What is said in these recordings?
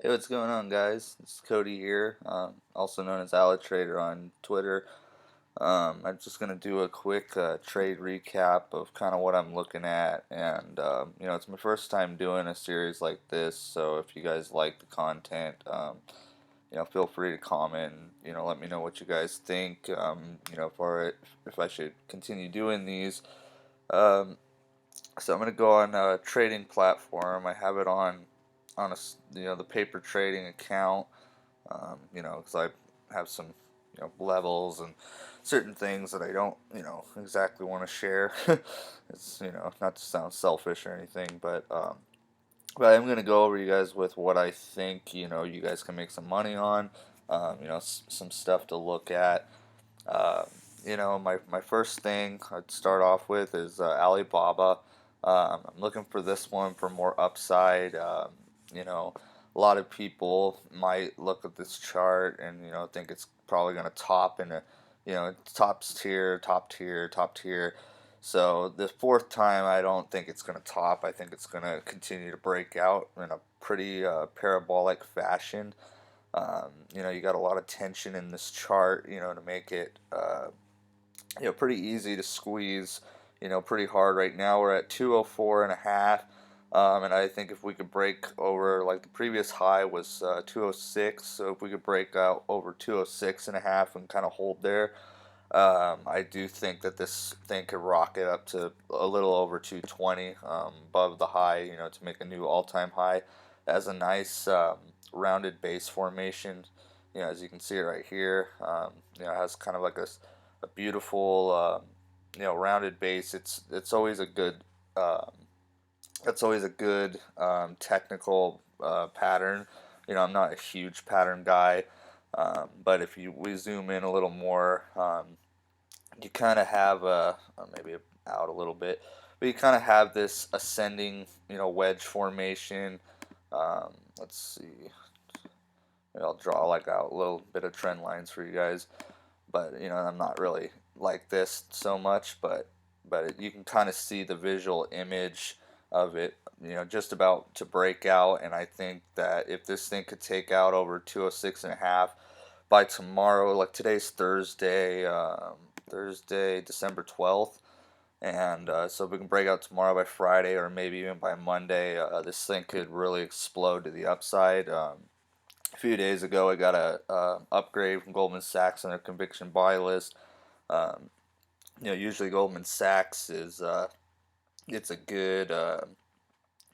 Hey, what's going on, guys? It's Cody here, also known as AllaTrader on Twitter. I'm just gonna do a quick trade recap of kind of what I'm looking at, and it's my first time doing a series like this. So if you guys like the content, feel free to comment. Let me know what you guys think. For it, if I should continue doing these. Um, so I'm gonna go on a trading platform. I have it on the paper trading account. Because I have some levels and certain things that I don't exactly want to share. It's not to sound selfish or anything, but I'm gonna go over you guys with what I think you guys can make some money on. Some stuff to look at. Uh, my first thing I'd start off with is Alibaba. I'm looking for this one for more upside. You know, a lot of people might look at this chart and think it's probably going to top in a tops tier, top tier, top tier. So the fourth time, I don't think it's going to top. I think it's going to continue to break out in a pretty parabolic fashion. You got a lot of tension in this chart, to make it, pretty easy to squeeze, pretty hard right now. We're at 204 and a half. And I think if we could break over, like the previous high was 206, so if we could break out over 206 and a half and kind of hold there, I do think that this thing could rocket up to a little over 220, above the high, to make a new all-time high. As a nice rounded base formation, as you can see right here. It has kind of like a beautiful, rounded base. It's always a good, that's always a good technical pattern. I'm not a huge pattern guy, but if we zoom in a little more, you kind of have maybe out a little bit, but you kind of have this ascending, wedge formation. Let's see. Maybe I'll draw like a little bit of trend lines for you guys, but I'm not really like this so much, but you can kind of see the visual image of it, just about to break out. And I think that if this thing could take out over 206 and a half by tomorrow, like today's Thursday, December 12th. And so if we can break out tomorrow by Friday or maybe even by Monday, this thing could really explode to the upside. A few days ago, I got a upgrade from Goldman Sachs on their conviction buy list. Um, usually Goldman Sachs is it's a good.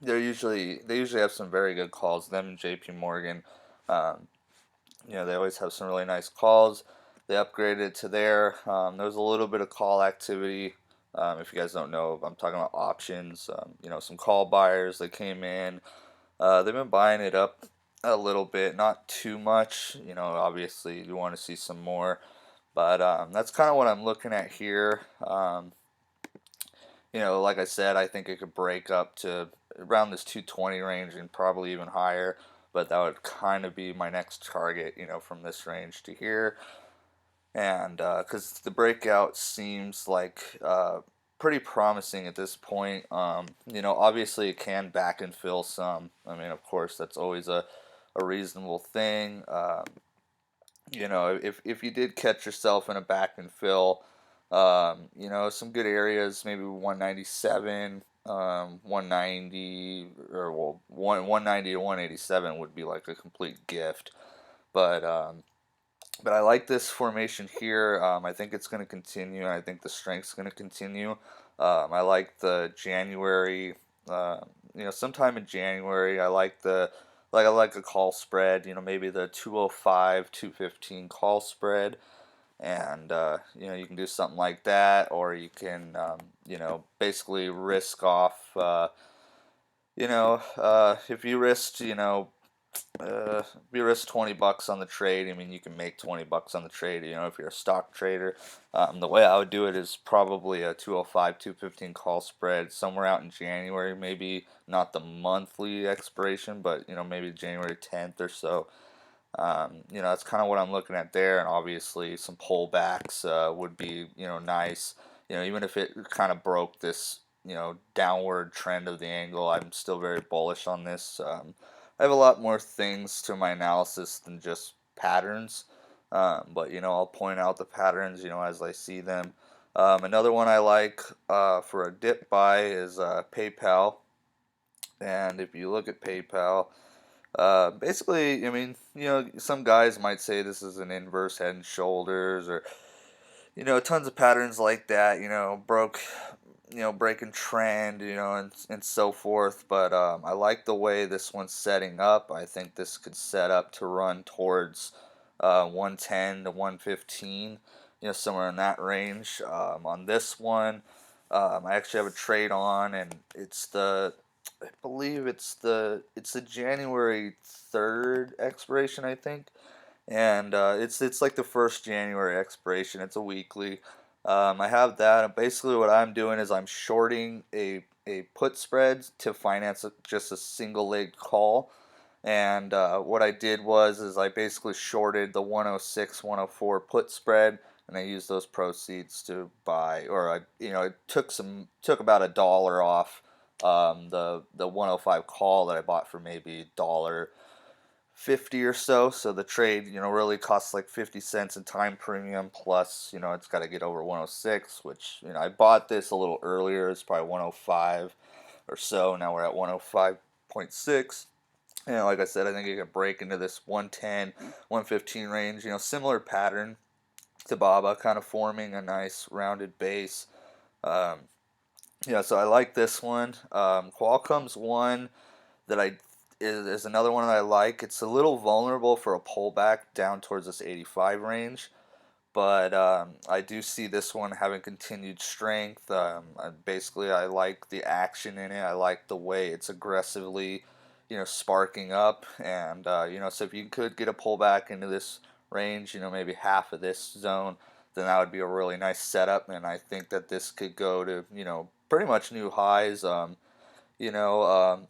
They usually have some very good calls. Them and J.P. Morgan, um, they always have some really nice calls. They upgraded to there. There was a little bit of call activity. If you guys don't know, I'm talking about options. Some call buyers that came in. They've been buying it up a little bit, not too much. Obviously you want to see some more, but that's kind of what I'm looking at here. Like I said, I think it could break up to around this 220 range and probably even higher. But that would kind of be my next target, from this range to here. And because the breakout seems like pretty promising at this point. Obviously it can back and fill some. I mean, of course, that's always a reasonable thing. If you did catch yourself in a back and fill, some good areas, maybe 197, 190, or well, 190 to 187 would be like a complete gift. But but I like this formation here. I think it's going to continue. I think the strength's going to continue. I like the January. Sometime in January, I like a call spread. Maybe the 205, 215 call spread, and you can do something like that, or you can basically risk off. If you risked, if you risk $20 on the trade, I mean, you can make $20 on the trade. If you're a stock trader, the way I would do it is probably a 205, 215 call spread somewhere out in January. Maybe not the monthly expiration, but maybe January 10th or so. That's kind of what I'm looking at there, and obviously some pullbacks would be nice. Even if it kind of broke this downward trend of the angle, I'm still very bullish on this. I have a lot more things to my analysis than just patterns. But I'll point out the patterns, as I see them. Another one I like for a dip buy is PayPal. And if you look at PayPal, basically, I mean, some guys might say this is an inverse head and shoulders, or tons of patterns like that. Breaking trend, and so forth. But I like the way this one's setting up. I think this could set up to run towards 110 to 115, somewhere in that range. On this one, I actually have a trade on, and I believe it's the January 3rd expiration, I think, and it's like the first January expiration. It's a weekly. I have that, and basically what I'm doing is I'm shorting a put spread to finance just a single leg call. And what I did is I basically shorted the 106, 104 put spread, and I used those proceeds to buy, or it took about $1 off the 105 call that I bought for maybe $1.50 or so. So the trade, really costs like 50 cents in time premium, plus, it's got to get over 106, which, I bought this a little earlier. It's probably 105 or so. Now we're at 105.6. Like I said, I think it can break into this 110, 115 range. Similar pattern to BABA, kind of forming a nice rounded base. Um, so I like this one. Qualcomm's one that is another one that I like. It's a little vulnerable for a pullback down towards this 85 range, but I do see this one having continued strength. Basically, I like the action in it. I like the way it's aggressively, sparking up, and so if you could get a pullback into this range, maybe half of this zone, then that would be a really nice setup, and I think that this could go to, pretty much new highs. You know,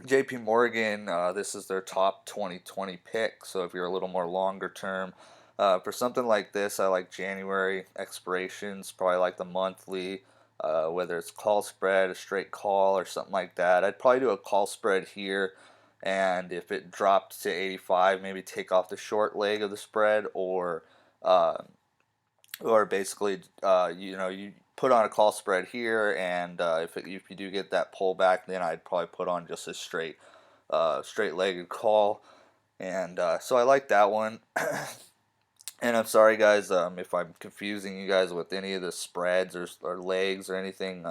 JP Morgan, this is their top 2020 pick. So if you're a little more longer term, for something like this, I like January expirations, probably like the monthly, whether it's call spread, a straight call, or something like that. I'd probably do a call spread here, and if it dropped to 85, maybe take off the short leg of the spread, uh, or basically, you put on a call spread here, and if you do get that pullback, then I'd probably put on just a straight-legged call, and so I like that one. And I'm sorry, guys, if I'm confusing you guys with any of the spreads or legs or anything.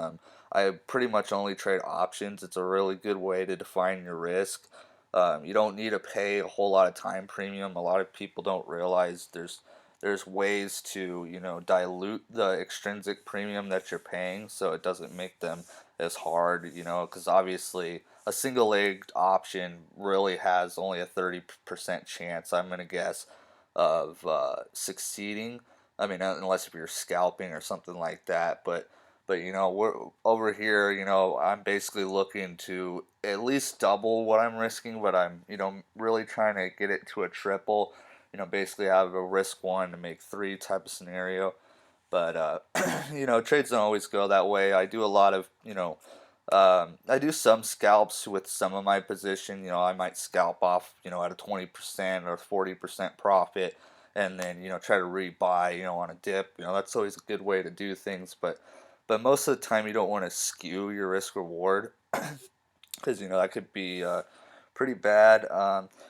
I pretty much only trade options. It's a really good way to define your risk. You don't need to pay a whole lot of time premium. A lot of people don't realize there's ways to dilute the extrinsic premium that you're paying, so it doesn't make them as hard. Because obviously a single legged option really has only a 30% chance, I'm gonna guess, of succeeding. I mean, unless if you're scalping or something like that. But we're over here. I'm basically looking to at least double what I'm risking, but I'm really trying to get it to a triple. Basically have a risk one to make three type of scenario. But trades don't always go that way. I do a lot of I do some scalps with some of my position. I might scalp off at a 20% or 40% profit, and then try to rebuy on a dip. That's always a good way to do things. But most of the time you don't want to skew your risk reward, because that could be pretty bad.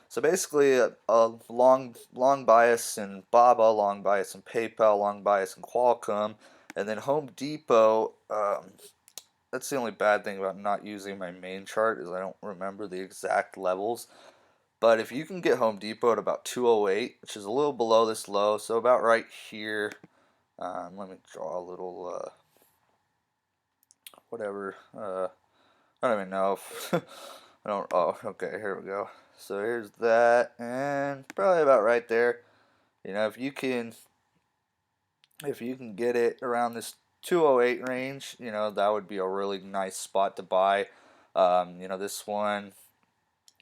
So basically, a long bias in BABA, long bias in PayPal, long bias in Qualcomm, and then Home Depot. That's the only bad thing about not using my main chart, is I don't remember the exact levels. But if you can get Home Depot at about 208, which is a little below this low, so about right here. Let me draw a little whatever. I don't even know if I don't. Oh, okay, here we go. So here's that, and probably about right there. If you can get it around this 208 range, that would be a really nice spot to buy. This one,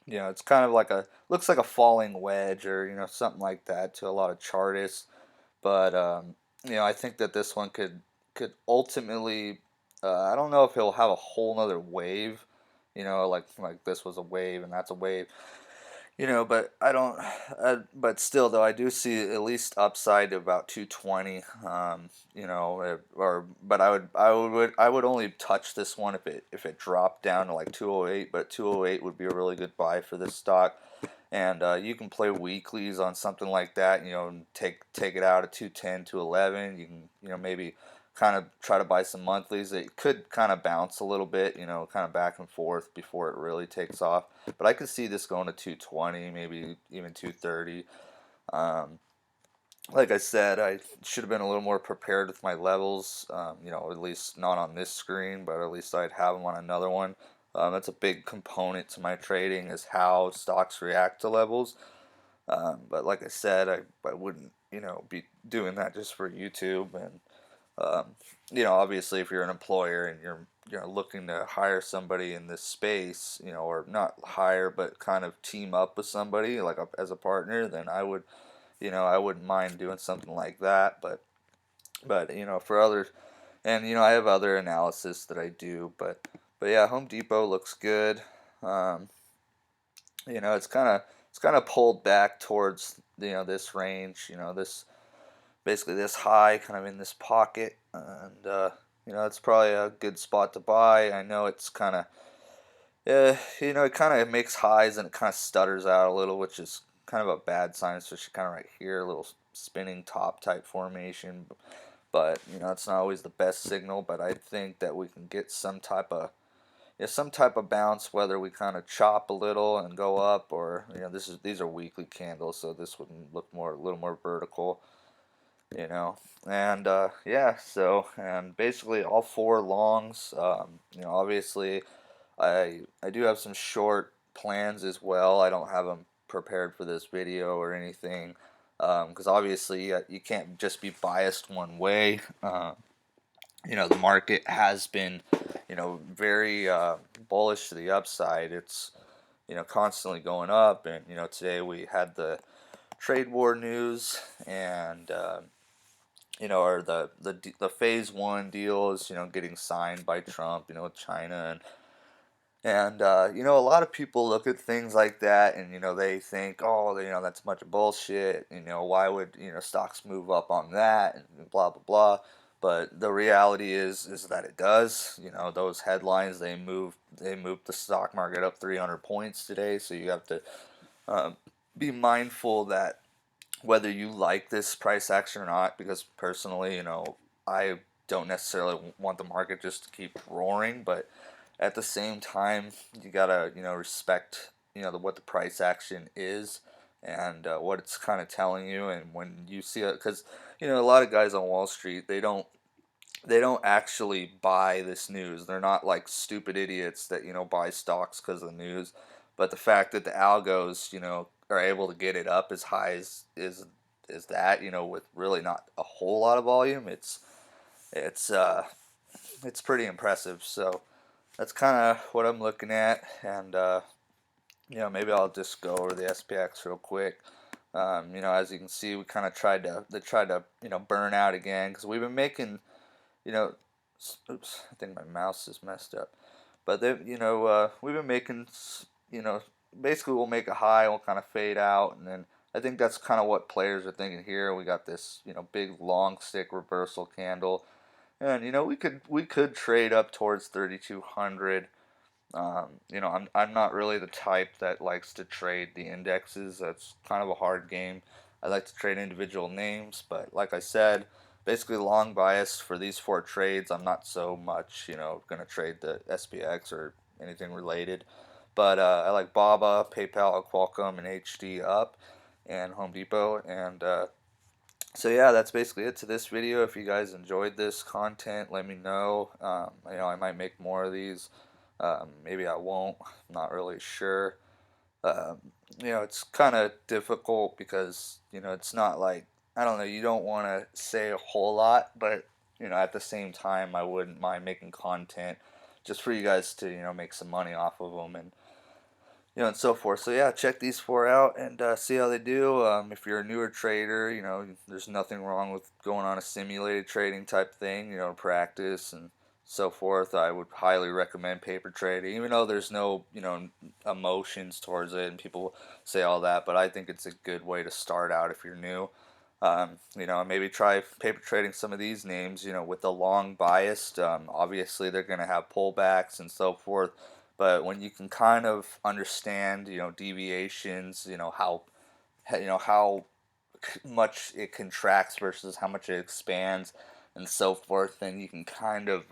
it's kind of looks like a falling wedge, or something like that to a lot of chartists. But I think that this one could ultimately, I don't know if he'll have a whole nother wave, like this was a wave and that's a wave. But I don't. But still, though, I do see at least upside to about 220. But I would only touch this one if it dropped down to like 208. But 208 would be a really good buy for this stock. And you can play weeklies on something like that. And take it out at 210, 211. You can maybe kind of try to buy some monthlies. It could kind of bounce a little bit, kind of back and forth before it really takes off. But I could see this going to 220, maybe even 230. Um, like I said, I should have been a little more prepared with my levels. At least not on this screen, but at least I'd have them on another one. That's a big component to my trading is how stocks react to levels. But like I said, I wouldn't be doing that just for YouTube. And obviously, if you're an employer and you're looking to hire somebody in this space, or not hire but kind of team up with somebody like as a partner, then I wouldn't mind doing something like that. But for others, and I have other analysis that I do, but yeah, Home Depot looks good. Um, it's kind of pulled back towards this range, this basically this high, kind of in this pocket, and it's probably a good spot to buy. I know it's kind of, it kind of makes highs and it kind of stutters out a little, which is kind of a bad sign, especially kind of right here, a little spinning top type formation. But it's not always the best signal. But I think that we can get some type of bounce, whether we kind of chop a little and go up, or these are weekly candles, so this would look a little more vertical. And yeah, so and basically all four longs. Obviously, I do have some short plans as well. I don't have them prepared for this video or anything, because obviously you can't just be biased one way. The market has been, very bullish to the upside. It's constantly going up, and today we had the trade war news, and or the phase one deals, getting signed by Trump, with China, and a lot of people look at things like that, and they think, oh, that's a bunch of bullshit. Why would stocks move up on that, and blah blah blah. But the reality is that it does. Those headlines, they moved the stock market up 300 points today. So you have to be mindful that whether you like this price action or not, because personally, I don't necessarily want the market just to keep roaring, but at the same time, you gotta, respect, what the price action is, and what it's kind of telling you. And when you see it, because a lot of guys on Wall Street, they don't actually buy this news. They're not like stupid idiots that buy stocks because of the news. But the fact that the algos are able to get it up as high as that, with really not a whole lot of volume, it's uh it's pretty impressive. So that's kind of what I'm looking at, and maybe I'll just go over the SPX real quick. As you can see, we kind of tried to burn out again, because we've been making you know, oops, I think my mouse is messed up. But we've been making, you know, basically we'll make a high, we'll kind of fade out, and then I think that's kind of what players are thinking here. We got this, big long stick reversal candle, and we could trade up towards 3,200. I'm not really the type that likes to trade the indexes. That's kind of a hard game. I like to trade individual names, but like I said, basically long bias for these four trades. I'm not so much, going to trade the SPX or anything related. But I like BABA, PayPal, Qualcomm, and HD up, and Home Depot. And so yeah, that's basically it to this video. If you guys enjoyed this content, let me know. I might make more of these. Maybe I won't. I'm not really sure. Um, it's kind of difficult because it's not like, I don't know. You don't want to say a whole lot, but at the same time, I wouldn't mind making content just for you guys to make some money off of them, and so forth. So yeah, check these four out and see how they do. If you're a newer trader, there's nothing wrong with going on a simulated trading type thing, practice and so forth, I would highly recommend paper trading, even though there's no, emotions towards it, and people say all that. But I think it's a good way to start out if you're new. Maybe try paper trading some of these names, with the long biased. Obviously, they're going to have pullbacks and so forth. But when you can kind of understand, deviations, how much it contracts versus how much it expands and so forth, then you can kind of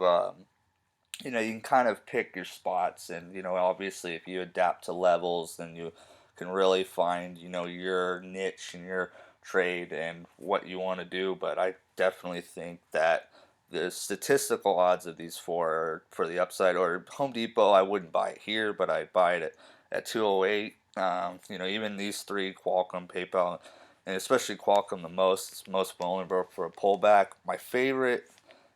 pick your spots. And obviously if you adapt to levels, then you can really find your niche and your trade and what you want to do. But I definitely think that the statistical odds of these four are for the upside. Or Home Depot, I wouldn't buy it here, but I'd buy it at 208. Even these three, Qualcomm, PayPal, and especially Qualcomm, the most vulnerable for a pullback. My favorite,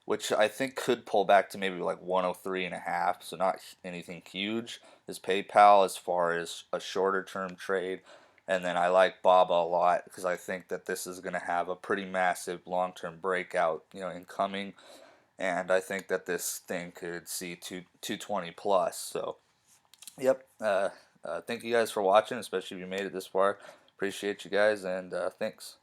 which I think could pull back to maybe like 103.5, so not anything huge, is PayPal as far as a shorter term trade. And then I like BABA a lot because I think that this is going to have a pretty massive long term breakout, incoming. And I think that this thing could see 220 plus. So, yep. Thank you guys for watching, especially if you made it this far. Appreciate you guys, and thanks.